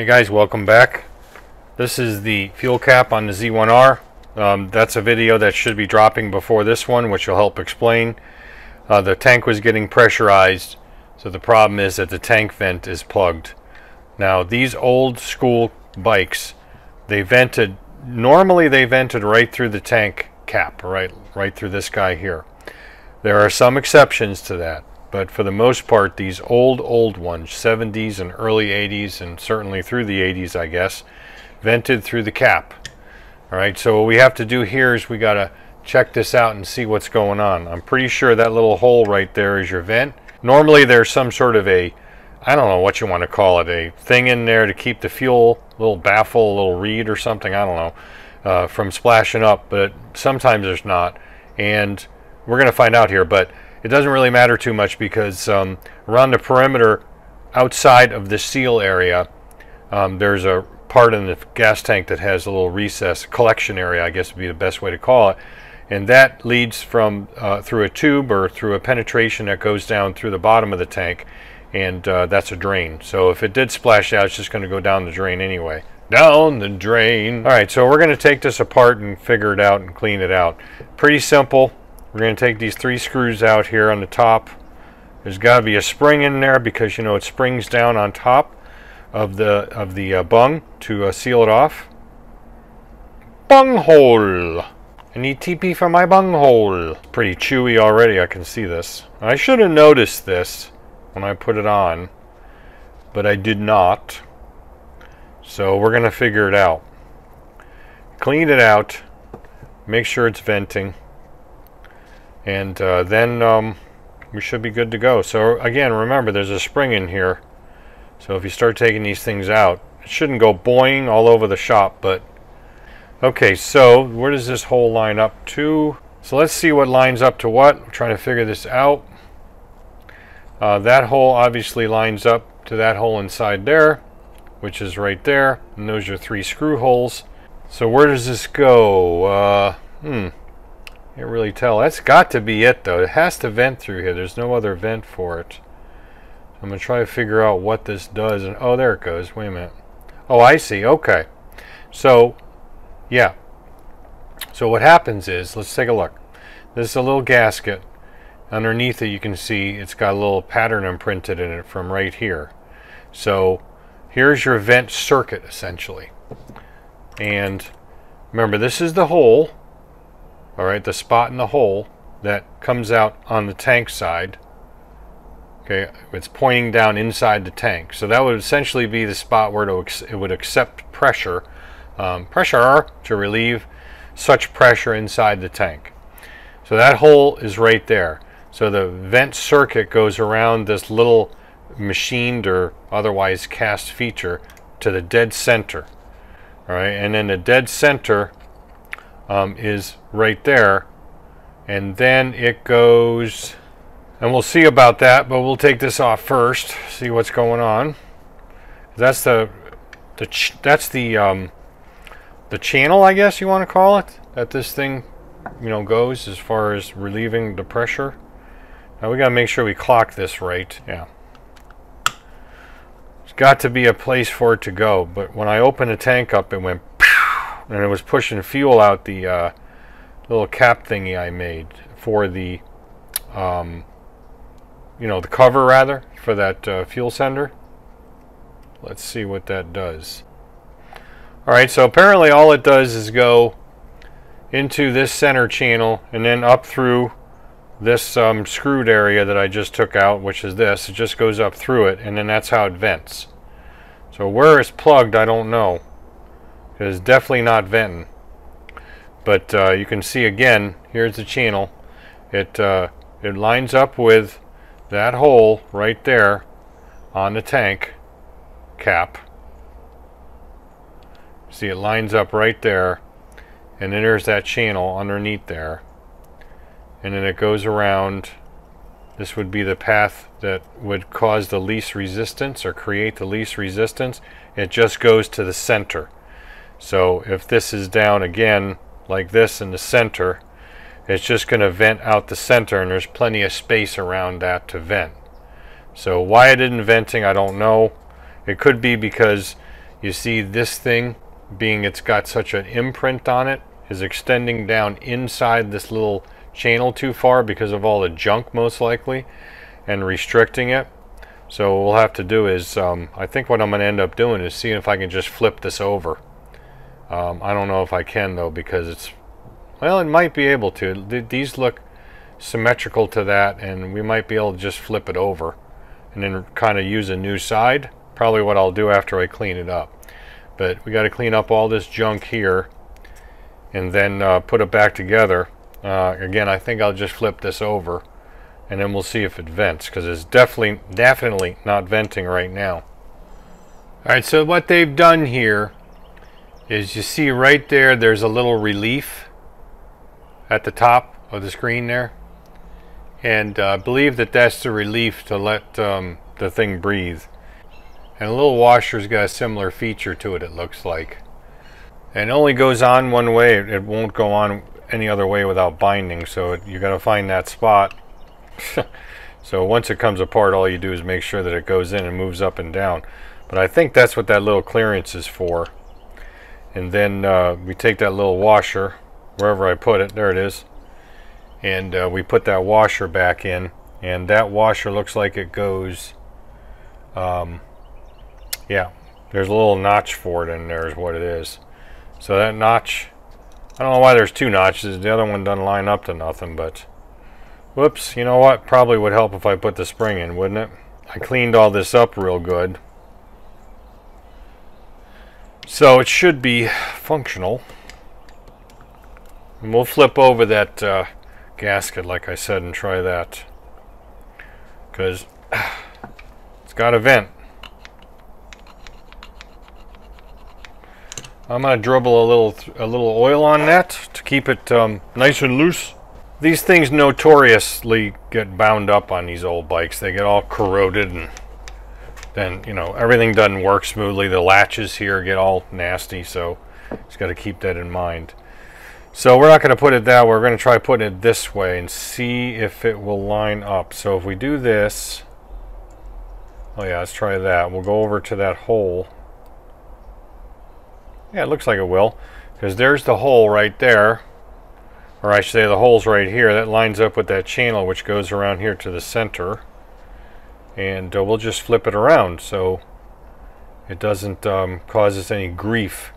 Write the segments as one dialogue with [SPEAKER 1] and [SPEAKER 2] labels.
[SPEAKER 1] Hey guys, welcome back. This is the fuel cap on the Z1R. That's a video that should be dropping before this one, which will help explain. The tank was getting pressurized, so the problem is that the tank vent is plugged. Now these old school bikes, normally they vented right through the tank cap, right through this guy here. There are some exceptions to that, but for the most part, these old ones, 70s and early 80s, and certainly through the 80s, I guess, vented through the cap. All right, so what we have to do here is we got to check this out and see what's going on. I'm pretty sure that little hole right there is your vent. Normally there's some sort of I don't know what you want to call it, a thing in there to keep the fuel, a little baffle, a little reed or something, I don't know, from splashing up, but sometimes there's not. And we're going to find out here, but it doesn't really matter too much because around the perimeter outside of the seal area, there's a part in the gas tank that has a little recess, collection area, I guess would be the best way to call it. And that leads from through a tube or through a penetration that goes down through the bottom of the tank, and that's a drain. So if it did splash out, it's just going to go down the drain anyway. Down the drain. All right, so we're going to take this apart and figure it out and clean it out. Pretty simple. We're going to take these 3 screws out here on the top. There's got to be a spring in there because, you know, it springs down on top of the bung to seal it off. Bung hole. I need TP for my bung hole. Pretty chewy already, I can see this. I should have noticed this when I put it on, but I did not. So we're going to figure it out. Clean it out. Make sure it's venting. And then we should be good to go. So again, remember, there's a spring in here. So if you start taking these things out, it shouldn't go boing all over the shop, but okay, so where does this hole line up to? So let's see what lines up to what. I'm trying to figure this out. That hole obviously lines up to that hole inside there, which is right there, and those are 3 screw holes. So where does this go? Can't really tell. That's got to be it, though. It has to vent through here. There's no other vent for it. I'm going to try to figure out what this does. And oh, there it goes. Wait a minute. Oh, I see. Okay. So, yeah. So what happens is, let's take a look. This is a little gasket. Underneath it, you can see it's got a little pattern imprinted in it from right here. So here's your vent circuit, essentially. And remember, this is the hole. All right, the spot in the hole that comes out on the tank side. Okay, it's pointing down inside the tank. So that would essentially be the spot where it would accept pressure, to relieve such pressure inside the tank. So that hole is right there. So the vent circuit goes around this little machined or otherwise cast feature to the dead center. All right, and then the dead center is right there, and then it goes, and we'll see about that, but we'll take this off first, see what's going on. That's the channel, I guess you want to call it, that this thing, you know, goes as far as relieving the pressure. Now we got to make sure we clock this right. Yeah, there's got to be a place for it to go, but when I opened the tank up, it went and it was pushing fuel out the little cap thingy I made for the, you know, the cover rather, for that fuel sender. Let's see what that does. Alright, so apparently all it does is go into this center channel and then up through this screwed area that I just took out, which is this. It just goes up through it, and then that's how it vents. So where it's plugged, I don't know. It is definitely not venting, but you can see again, here's the channel. It lines up with that hole right there on the tank cap. See, it lines up right there, and then there's that channel underneath there, and then it goes around. This would be the path that would cause the least resistance or create the least resistance. It just goes to the center. So if this is down again like this in the center, it's just going to vent out the center, and there's plenty of space around that to vent. So why it isn't venting, I don't know. It could be because You see this thing, being it's got such an imprint on it, is extending down inside this little channel too far because of all the junk most likely, and restricting it. So what we'll have to do is, I think what I'm going to end up doing is seeing if I can just flip this over. I don't know if I can though, because it's, well, it might be able to. These look symmetrical to that, and we might be able to just flip it over and then kind of use a new side. Probably what I'll do after I clean it up. But we got to clean up all this junk here and then put it back together. Again, I think I'll just flip this over and then we'll see if it vents, because it's definitely not venting right now. Alright, so what they've done here is, you see right there, there's a little relief at the top of the screen there, and I believe that that's the relief to let the thing breathe. And a little washer's got a similar feature to it, it looks like. And it only goes on one way, it won't go on any other way without binding, so you got to find that spot. So once it comes apart, all you do is make sure that it goes in and moves up and down. But I think that's what that little clearance is for. And then we take that little washer, wherever I put it, there it is, and we put that washer back in, and that washer looks like it goes, yeah, there's a little notch for it in there is what it is. So that notch, I don't know why there's two notches, the other one doesn't line up to nothing, but whoops, you know what, probably would help if I put the spring in, wouldn't it? I cleaned all this up real good, so it should be functional. And we'll flip over that gasket like I said and try that, because it's got a vent. I'm going to dribble a little oil on that to keep it nice and loose. These things notoriously get bound up on these old bikes. They get all corroded, and then, you know, everything doesn't work smoothly. The latches here get all nasty, so just got to keep that in mind. So we're not going to put it that way. We're going to try putting it this way and see if it will line up. So if we do this, oh yeah, let's try that. We'll go over to that hole. Yeah, it looks like it will, because there's the hole right there, or I should say the hole's right here. That lines up with that channel which goes around here to the center, and we'll just flip it around so it doesn't cause us any grief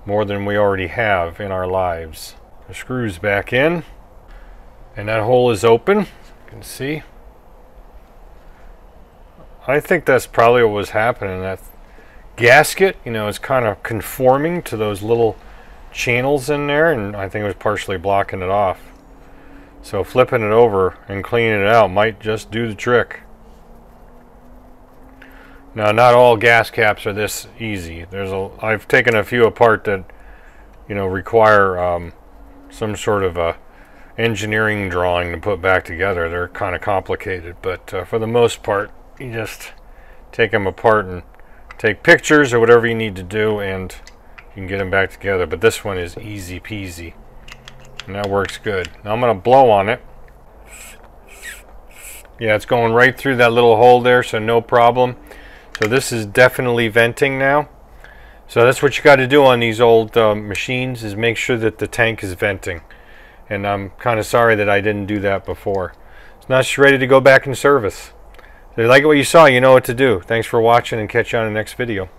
[SPEAKER 1] more than we already have in our lives. The screw's back in, and that hole is open. You can see. I think that's probably what was happening. That gasket, you know, is kind of conforming to those little channels in there, and I think it was partially blocking it off. So flipping it over and cleaning it out might just do the trick. Now, not all gas caps are this easy. I've taken a few apart that, you know, require some sort of a engineering drawing to put back together. They're kind of complicated, but for the most part, you just take them apart and take pictures or whatever you need to do, and you can get them back together. But this one is easy peasy, and that works good. Now I'm going to blow on it. Yeah, it's going right through that little hole there, so no problem. So this is definitely venting now. So that's what you got to do on these old machines, is make sure that the tank is venting. And I'm kind of sorry that I didn't do that before. It's now just ready to go back in service. If you like what you saw, you know what to do. Thanks for watching, and catch you on the next video.